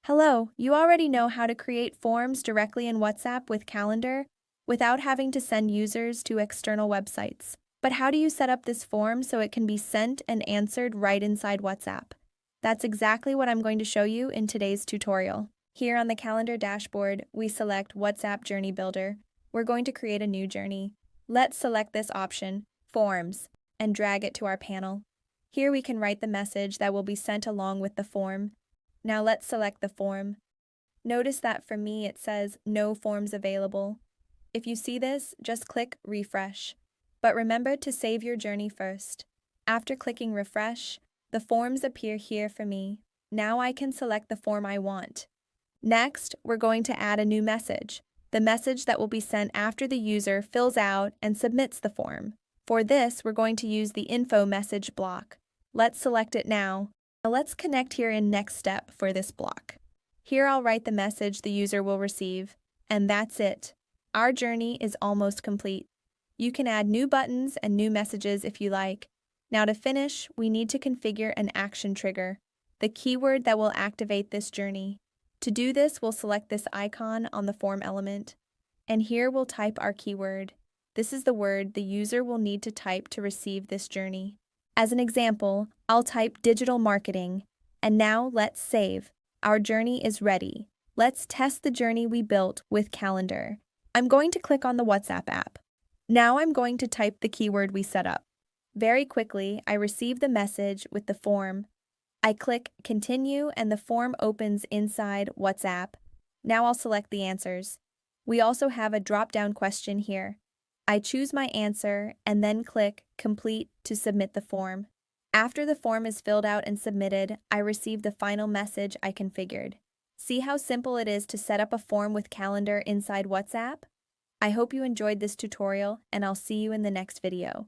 Hello, you already know how to create forms directly in WhatsApp with Calendar without having to send users to external websites. But how do you set up this form so it can be sent and answered right inside WhatsApp? That's exactly what I'm going to show you in today's tutorial. Here on the Calendar dashboard, we select WhatsApp Journey Builder. We're going to create a new journey. Let's select this option, Forms, and drag it to our panel. Here we can write the message that will be sent along with the form. Now let's select the form. Notice that for me it says no forms available. If you see this, just click refresh. But remember to save your journey first. After clicking refresh, the forms appear here for me. Now I can select the form I want. Next, we're going to add a new message, the message that will be sent after the user fills out and submits the form. For this, we're going to use the info message block. Let's select it now. Now let's connect here in Next Step for this block. Here I'll write the message the user will receive, and that's it. Our journey is almost complete. You can add new buttons and new messages if you like. Now to finish, we need to configure an action trigger, the keyword that will activate this journey. To do this, we'll select this icon on the form element, and here we'll type our keyword. This is the word the user will need to type to receive this journey. As an example, I'll type digital marketing, and now let's save. Our journey is ready. Let's test the journey we built with Calendar. I'm going to click on the WhatsApp app. Now I'm going to type the keyword we set up. Very quickly, I receive the message with the form. I click Continue and the form opens inside WhatsApp. Now I'll select the answers. We also have a drop-down question here. I choose my answer and then click Complete to submit the form. After the form is filled out and submitted, I receive the final message I configured. See how simple it is to set up a form with Calendar inside WhatsApp? I hope you enjoyed this tutorial, and I'll see you in the next video.